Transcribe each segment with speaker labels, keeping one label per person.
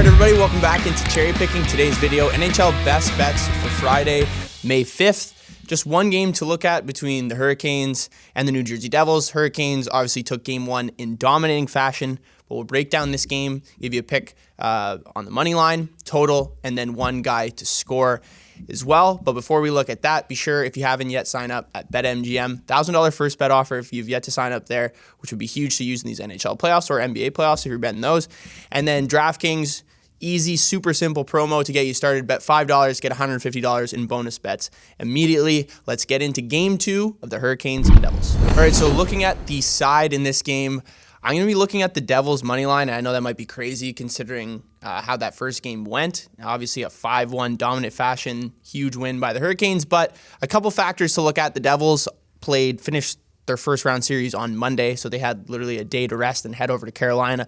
Speaker 1: right, everybody, welcome back into Cherry Picking. Today's video, NHL best bets for Friday, May 5th. Just one game to look at between the Hurricanes and the New Jersey Devils. Hurricanes obviously took game one in dominating fashion, but we'll break down this game, give you a pick on the money line, total, and then one guy to score as well. But before we look at that, be sure, if you haven't yet, sign up at BetMGM. $1,000 first bet offer if you've yet to sign up there, which would be huge to use in these NHL playoffs or NBA playoffs if you're betting those. And then DraftKings, easy, super simple promo to get you started. Bet $5, get $150 in bonus bets immediately. Let's get into game two of the Hurricanes and Devils. All right, so looking at the side in this game, I'm going to be looking at the Devils' money line. I know that might be crazy considering how that first game went. Obviously, a 5-1 dominant fashion, huge win by the Hurricanes, but a couple factors to look at. The Devils finished their first round series on Monday, so they had literally a day to rest and head over to Carolina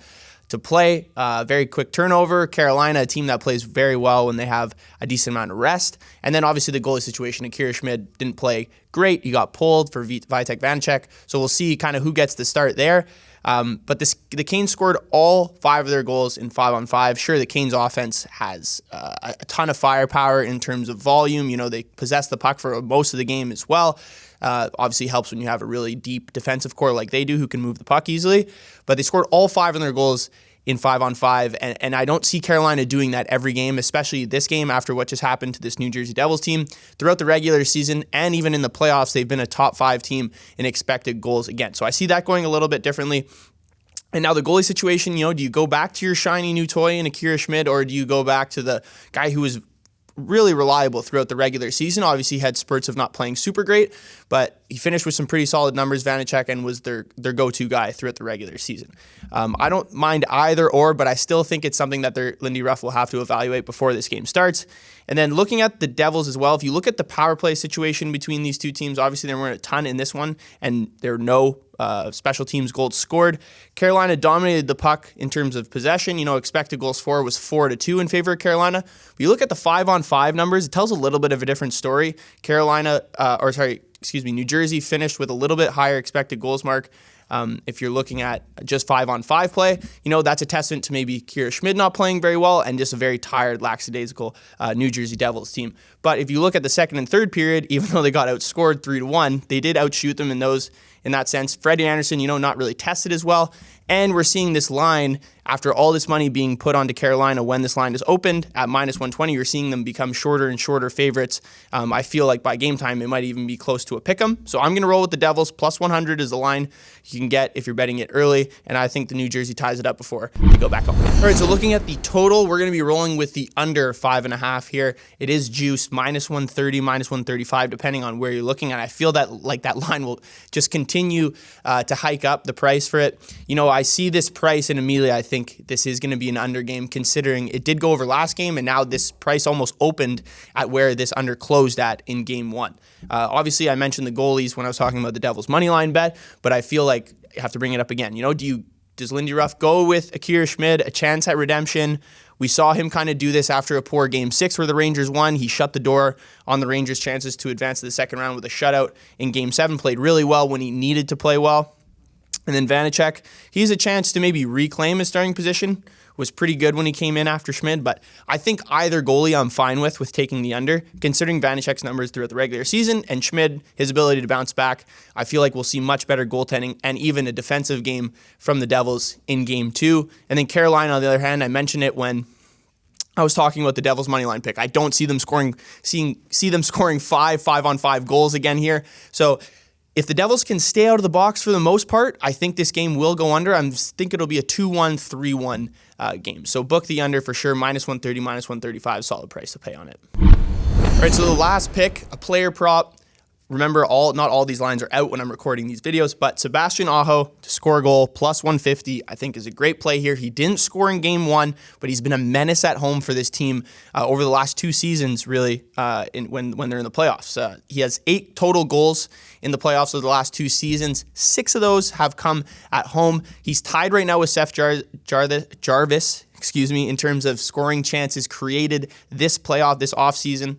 Speaker 1: to play. Very quick turnover. Carolina, a team that plays very well when they have a decent amount of rest. And then obviously the goalie situation. Akira Schmid didn't play great. He got pulled for Vitek Vanacek. So we'll see kind of who gets the start there. But the Canes scored all 5 of their goals in 5-on-5. Sure, the Canes offense has a ton of firepower in terms of volume. You know, they possess the puck for most of the game as well. Obviously helps when you have a really deep defensive core like they do who can move the puck easily. But they scored all 5 of their goals in 5-on-5, and I don't see Carolina doing that every game, especially this game after what just happened to this New Jersey Devils team. Throughout the regular season and even in the playoffs, they've been a top 5 team in expected goals again. So I see that going a little bit differently. And now the goalie situation, you know, do you go back to your shiny new toy in Akira Schmid, or do you go back to the guy who was really reliable throughout the regular season? Obviously, he had spurts of not playing super great, but he finished with some pretty solid numbers, Vanacek, and was their go-to guy throughout the regular season. I don't mind either or, but I still think it's something that Lindy Ruff will have to evaluate before this game starts. And then looking at the Devils as well, if you look at the power play situation between these two teams, obviously there weren't a ton in this one, and there are no special teams goals scored. Carolina dominated the puck in terms of possession. You know, expected goals for was 4-2 in favor of Carolina. But you look at the 5-on-5 numbers, it tells a little bit of a different story. New Jersey finished with a little bit higher expected goals mark. If you're looking at just 5-on-5 play, you know, that's a testament to maybe Akira Schmid not playing very well and just a very tired, lackadaisical New Jersey Devils team. But if you look at the second and third period, even though they got outscored 3-1, they did outshoot them in that sense. Freddie Anderson, you know, not really tested as well. And we're seeing this line, after all this money being put onto Carolina when this line is opened at -120, you're seeing them become shorter and shorter favorites. I feel like by game time, it might even be close to a pick'em. So I'm going to roll with the Devils. +100 is the line you can get if you're betting it early. And I think the New Jersey ties it up before they go back home. All right, so looking at the total, we're going to be rolling with the under 5.5 here. It is juiced -130, -135, depending on where you're looking at. I feel that like that line will just continue to hike up the price for it. You know, I see this price and immediately I think this is going to be an under game, considering it did go over last game and now this price almost opened at where this under closed at in game one. Obviously, I mentioned the goalies when I was talking about the Devils money line bet, but I feel like I have to bring it up again. You know, does Lindy Ruff go with Akira Schmid, a chance at redemption? We saw him kind of do this after a poor Game 6 where the Rangers won. He shut the door on the Rangers' chances to advance to the second round with a shutout in Game 7, played really well when he needed to play well. And then Vanacek, he's a chance to maybe reclaim his starting position. Was pretty good when he came in after Schmid, but I think either goalie I'm fine with taking the under, considering Vanacek's numbers throughout the regular season and Schmid, his ability to bounce back. I feel like we'll see much better goaltending and even a defensive game from the Devils in Game 2. And then Carolina, on the other hand, I mentioned it when I was talking about the Devils money line pick. I don't see them scoring 5-on-5 goals again here. So if the Devils can stay out of the box for the most part, I think this game will go under. I think it'll be a 2-1, 3-1 game. So book the under for sure. -130, -135, solid price to pay on it. All right, so the last pick, a player prop. Remember, not all these lines are out when I'm recording these videos, but Sebastian Aho to score a goal, +150, I think is a great play here. He didn't score in Game 1, but he's been a menace at home for this team over the last 2 seasons, really, when they're in the playoffs. He has 8 total goals in the playoffs over the last 2 seasons. 6 of those have come at home. He's tied right now with Seth Jarvis. in terms of scoring chances created this postseason.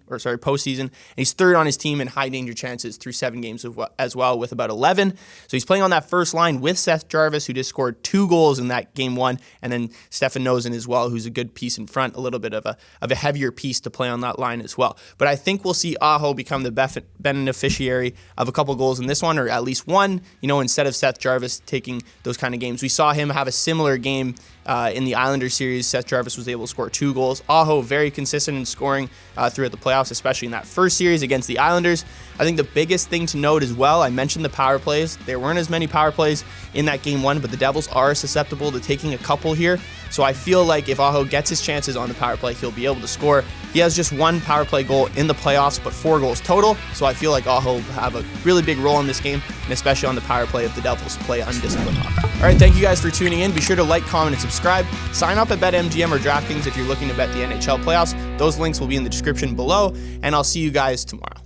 Speaker 1: And he's third on his team in high danger chances through 7 games as well with about 11. So he's playing on that first line with Seth Jarvis, who just scored 2 goals in that game 1, and then Stefan Noesen as well, who's a good piece in front, a little bit of a heavier piece to play on that line as well. But I think we'll see Aho become the beneficiary of a couple goals in this one, or at least one, instead of Seth Jarvis taking those kind of games. We saw him have a similar game in the Islanders series. Seth Jarvis was able to score 2 goals. Aho very consistent in scoring throughout the playoffs, especially in that first series against the Islanders. I think the biggest thing to note as well, I mentioned the power plays. There weren't as many power plays in that game 1, but the Devils are susceptible to taking a couple here. So I feel like if Aho gets his chances on the power play, he'll be able to score. He has just 1 power play goal in the playoffs, but 4 goals total. So I feel like Aho will have a really big role in this game, and especially on the power play if the Devils play undisciplined hockey. All right, thank you guys for tuning in. Be sure to like, comment, and subscribe. Sign up at BetMGM or DraftKings if you're looking to bet the NHL playoffs. Those links will be in the description below, and I'll see you guys tomorrow.